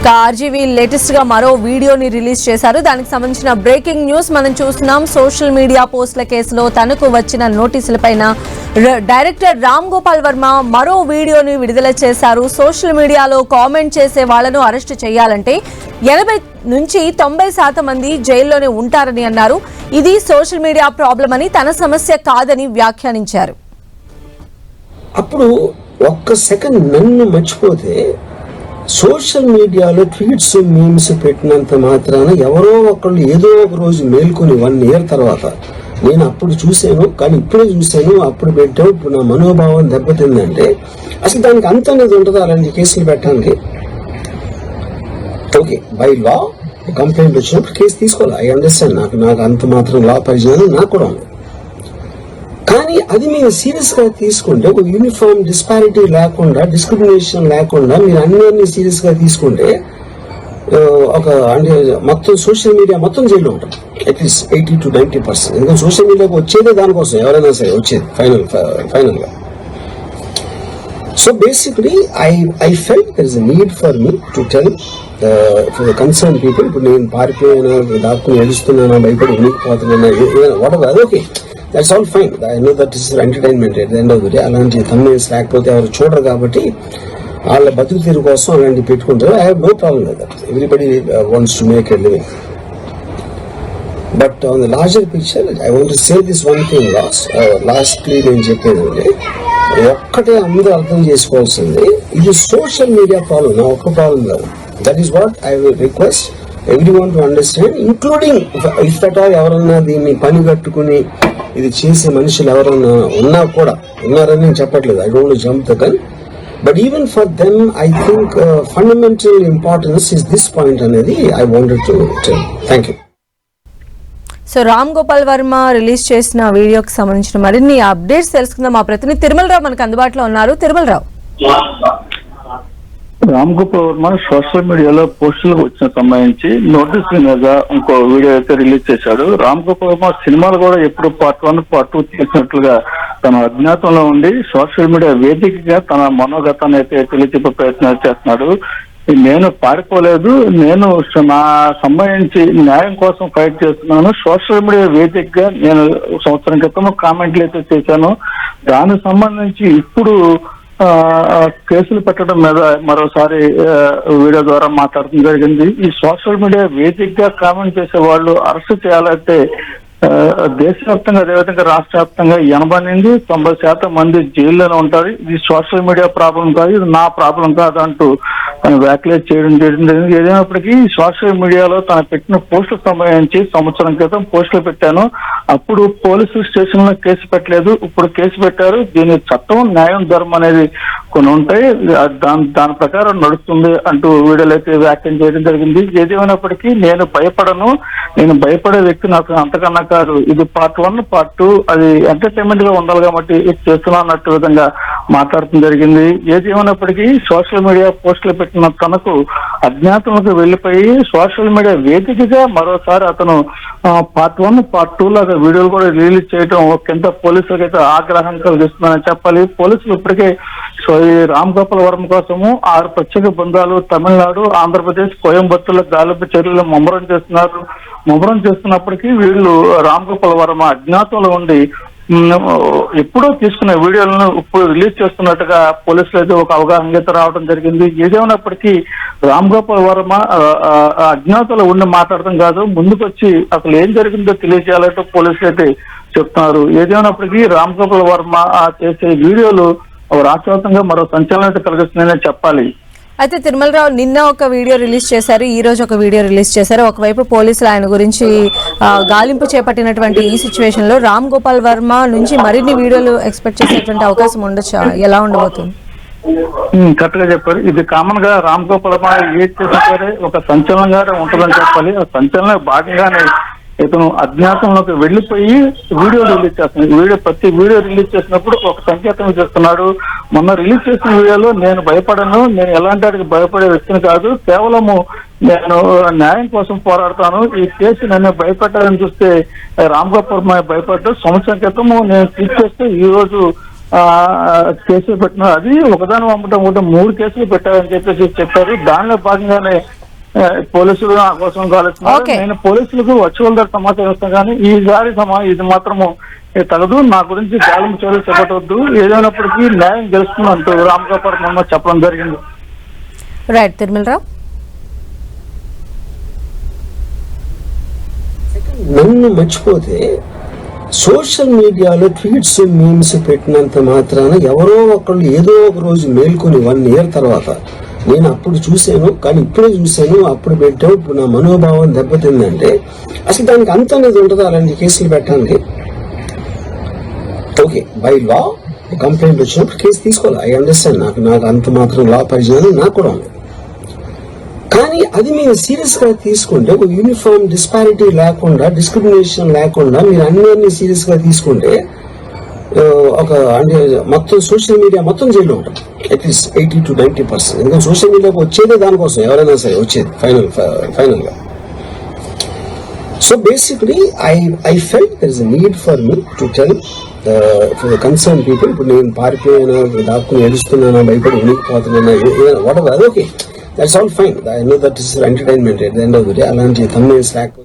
RGV latest గా మరో వీడియోని రిలీజ్ చేశారు. దానికి సంబంధించిన బ్రేకింగ్ న్యూస్ మనం చూస్తున్నాం. సోషల్ మీడియా పోస్టుల కేసులో తనకు వచ్చిన నోటీసులపైన డైరెక్టర్ రామ్ గోపాల్ వర్మ మరో వీడియోని విడుదల చేశారు. సోషల్ మీడియాలో కామెంట్ చేసే వాళ్లను అరెస్టు చేయాలంటే 80 నుంచి 90% మంది జైల్లోనే ఉంటారని అన్నారు. ఇది సోషల్ మీడియా ప్రాబ్లం అని, తన సమస్య కాదని వ్యాఖ్యానించారు. అప్పుడు ఒక్క సెకండ్ నన్ను మర్చిపోతే సోషల్ మీడియాలో ట్వీట్స్ మీమ్స్ పెట్టినంత మాత్రాన ఎవరో ఒకళ్ళు ఏదో ఒక రోజు మేల్కొని 1 year తర్వాత నేను అప్పుడు చూశాను, కానీ ఇప్పుడే చూశాను, అప్పుడు పెట్టావు, ఇప్పుడు నా మనోభావం దెబ్బతిందంటే అసలు దానికి అంత అనేది ఉంటుంది. అలాంటి కేసులు పెట్టడానికి ఓకే బై లా కంప్లైంట్ వచ్చినప్పుడు కేసు తీసుకోవాలి. ఐ అండర్స్టాండ్, నాకు అంత మాత్రం లా పరిజ్ఞానం నాకు కూడా ఉంది. కానీ అది మీరు సీరియస్ గా తీసుకుంటే, ఒక యూనిఫామ్ డిస్పారిటీ లేకుండా, డిస్క్రిమినేషన్ లేకుండా మీరు అన్ని సీరియస్ గా తీసుకుంటే ఒక అంటే మొత్తం సోషల్ మీడియా మొత్తం జైల్లో ఉంటాం అట్లీస్ట్ 80 to 90%. ఎందుకంటే సోషల్ మీడియాకి వచ్చేదే దానికోసం, ఎవరైనా సరే వచ్చేది ఫైనల్ గా. So basically I felt there is a need for me to tell for the concern people. ఇప్పుడు నేను పారిపోయినా, దాక్కుని ఏడుస్తున్నానా, భయపడి ఉనికిపోతున్నా, వాట్ ఎవర్, అది okay, that's all fine. I know that is entertainment at the end of the day. అలాంటి thumbnails లేకపోతే ఎవరు చూడరు కాబట్టి వాళ్ళ బతుకు తీరు కోసం అలాంటి పెట్టుకుంటారు. I have no problem with that. Everybody wants to make a living. But on the larger picture I want to say this one thing lastly నేను చెప్పేది ఒక్కటే అందరూ అర్థం చేసుకోవాల్సింది, ఇది సోషల్ మీడియా ప్రాబ్లం, నా ఒక్క ప్రాబ్లం కాదు. That is what I will request everyone to understand, including if at all ఎవరన్నా దీన్ని పని కట్టుకుని ఇది చేసే మనుషులు ఎవరన్నా ఉన్నా కూడా, ఉన్నారని నేను చెప్పట్లేదు, I don't jump the gun, but even for them I think fundamental importance is this point అనేది I wanted to tell. Thank you. So Ram Gopal Varma release చేసిన వీడియోకి సంబంధించిన మరిన్ని అప్డేట్స్ తెలుసుకుందాం. మా ప్రతినిధి తిరుమలరావు మనకు అందుబాటులో ఉన్నారు. తిరుమలరావు, రామ్ గోపాల్ వర్మ సోషల్ మీడియాలో పోస్టులకు వచ్చిన సంబంధించి నోటీస్ మీద ఇంకో వీడియో అయితే రిలీజ్ చేశాడు. రామ్ గోపాల్ వర్మ సినిమాలు కూడా ఎప్పుడు పార్ట్ 1, పార్ట్ 2 తీసినట్లుగా తన అజ్ఞాతంలో ఉండి సోషల్ మీడియా వేదికగా తన మనోగతాన్ని అయితే తెలియచెప్పే ప్రయత్నాలు చేస్తున్నాడు. నేను పారిపోలేదు, నేను నా సంబంధించి న్యాయం కోసం ఫైట్ చేస్తున్నాను, సోషల్ మీడియా వేదికగా నేను సంవత్సరం క్రితం కామెంట్లు అయితే చేశాను, దానికి సంబంధించి ఇప్పుడు కేసులు పెట్టడం మీద మరోసారి వీడియో ద్వారా మాట్లాడటం జరిగింది. ఈ సోషల్ మీడియా వేదికగా కామెంట్ చేసే వాళ్ళు అరెస్ట్ చేయాలంటే దేశవ్యాప్తంగా, అదేవిధంగా రాష్ట్ర వ్యాప్తంగా 80 నుండి 90% మంది జైల్లోనే ఉంటారు. ఇది సోషల్ మీడియా ప్రాబ్లం కాదు, ఇది నా ప్రాబ్లం కాదు అంటూ తను వ్యాఖ్యలు చేయడం జరిగింది. ఏదైనప్పటికీ సోషల్ మీడియాలో తను పెట్టిన పోస్టులకు సంబంధించి సంవత్సరం క్రితం పోస్టులు పెట్టాను, అప్పుడు పోలీసు స్టేషన్ లో కేసు పెట్టలేదు, ఇప్పుడు కేసు పెట్టారు. దీని చట్టం, న్యాయం, ధర్మం అనేది కొన్ని ఉంటాయి, దాని ప్రకారం నడుస్తుంది అంటూ వీడియోలు అయితే వ్యాఖ్యం చేయడం జరిగింది. ఏదేమైనప్పటికీ నేను భయపడను, నేను భయపడే వ్యక్తి నాకు అంతకన్నా కాదు, ఇది పార్ట్ 1, పార్ట్ 2 అది ఎంటర్టైన్మెంట్ గా ఉండాలి కాబట్టి చేస్తున్నా అన్నట్టు విధంగా మాట్లాడటం జరిగింది. ఏది ఏమైనప్పటికీ సోషల్ మీడియా పోస్టులు పెట్టిన తనకు అజ్ఞాతంలోకి వెళ్లిపోయి సోషల్ మీడియా వేదికగా మరోసారి అతను పార్ట్ 1, పార్ట్ 2 లాగా వీడియోలు కూడా రిలీజ్ చేయడం కింద పోలీసులకు అయితే ఆగ్రహం కలిగిస్తుందని చెప్పాలి. పోలీసులు ఇప్పటికే ఈ రామ్ గోపాల్ వర్మ కోసము 6 ప్రత్యేక బృందాలు తమిళనాడు, ఆంధ్రప్రదేశ్, కోయంబత్తూర్లో గాలింపు చర్యలు ముమ్మరం చేస్తున్నప్పటికీ వీళ్ళు రామ్ గోపాల్ వర్మ అజ్ఞాతంలో ఉండి ఎప్పుడో తీసుకున్న వీడియోలను ఇప్పుడు రిలీజ్ చేస్తున్నట్టుగా పోలీసులు అయితే ఒక అవగాహన అయితే రావడం జరిగింది. ఏదేమైనప్పటికీ రామ్ గోపాల్ వర్మ అజ్ఞాతంలో ఉండి మాట్లాడటం కాదు, ముందుకు వచ్చి అసలు ఏం జరిగిందో తెలియజేయాలంటూ పోలీసులు అయితే చెప్తున్నారు. ఏదేమైనప్పటికీ రామ్ గోపాల్ వర్మ చేసే వీడియోలు రాష్ట్రవ్యాప్తంగా మరో సంచలనం కలిగిస్తుందని చెప్పాలి. అయితే తిరుమలరావు, నిన్న ఒక వీడియో రిలీజ్ చేశారు, ఈ రోజు ఒక వీడియో రిలీజ్ చేశారు. ఒకవైపు పోలీసులు ఆయన గురించి గాలింపు చేపట్టినటువంటి ఈ సిచ్యువేషన్ లో రామ్ గోపాల్ వర్మ నుంచి మరిన్ని వీడియోలు ఎక్స్పెక్ట్ చేసేటువంటి అవకాశం ఉండొచ్చు, ఎలా ఉండబోతుంది? కరెక్ట్ గా చెప్పారు. ఇది కామన్ గా రామ్ గోపాల్ వర్మ ఏది చేసినా సరే ఒక సంచలనంగానే ఉంటుందని చెప్పాలి. ఆ సంచలనం భాగంగానే ఇతను అజ్ఞాతంలోకి వెళ్లిపోయి వీడియో రిలీజ్ చేస్తున్నాడు. ప్రతి వీడియో రిలీజ్ చేసినప్పుడు ఒక సంకేతం చేస్తున్నాడు. మొన్న రిలీజ్ చేసిన వీడియోలో నేను భయపడను, నేను ఎలాంటి వాటికి భయపడే వ్యక్తిని కాదు, కేవలము నేను న్యాయం కోసం పోరాడతాను, ఈ కేసు నన్ను భయపెట్టాలని చూస్తే రామ్ గోపాల్ భయపడ్డాడు. సంవత్సరం క్రితము నేను తీర్చేస్తే ఈ రోజు కేసులు పెట్టినారు. అది ఒకదాని పంపడం కూడా 3 కేసులు పెట్టారని చెప్పేసి చెప్పారు. దానిలో భాగంగానే పోలీసులు నా కోసం కాలుస్తున్నారు. నేను పోలీసులకు వర్చువల్ ద్వారా సమాచారం ఇస్తాను, కానీ ఈసారి ఇది మాత్రము తగదు, నా గురించి గాలింపు చర్యలు చేపట్టవద్దు, ఏదైనప్పటికీ న్యాయం గెలుస్తుందంటూ రామ్ గోపాల్ వర్మ చెప్పడం జరిగింది. రైట్ తిరుమలరావు. నన్ను మర్చిపోతే సోషల్ మీడియాలో ట్వీట్స్ మీమ్స్ పెట్టినంత మాత్రాన ఎవరో ఒకళ్ళు ఏదో ఒక రోజు మేల్కొని 1 year తర్వాత నేను అప్పుడు చూశాను, కానీ ఇప్పుడే చూశాను, అప్పుడు పెట్టావు, ఇప్పుడు నా మనోభావం దెబ్బతిందంటే అసలు దానికి అంతం అనేది ఉంటుందా అలాంటి కేసులు పెట్టడానికి? ఓకే, బై లా కంప్లైంట్ వచ్చినప్పుడు కేసు తీసుకోవాలి, ఐ అండర్స్టాండ్. నాకు అంత మాత్రం లా పరిజ్ఞానం నాకు కూడా ఉంది. కానీ అది మీరు సీరియస్ గా తీసుకుంటే, ఒక యూనిఫామ్ డిస్పారిటీ లేకుండా, డిస్క్రిమినేషన్ లేకుండా మీరు అన్ని సీరియస్ గా తీసుకుంటే ఒక అంటే మొత్తం సోషల్ మీడియా మొత్తం జైల్లో ఉంటుంది, అట్లీస్ట్ 80 to 90%. ఎందుకంటే సోషల్ మీడియాకి వచ్చేదే దానికోసం, ఎవరైనా సరే వచ్చేది ఫైనల్ గా. So basically I felt there is a need for me to tell the concern people. ఇప్పుడు నేను పారిపోయినా, దాక్కుని ఏడుస్తున్నానా, భయపడి ఉనికిపోతున్నా, వాట్ ఎవర్, అది okay, that's all fine. I know that is entertainment at the end of the day. అలాంటి thumbnails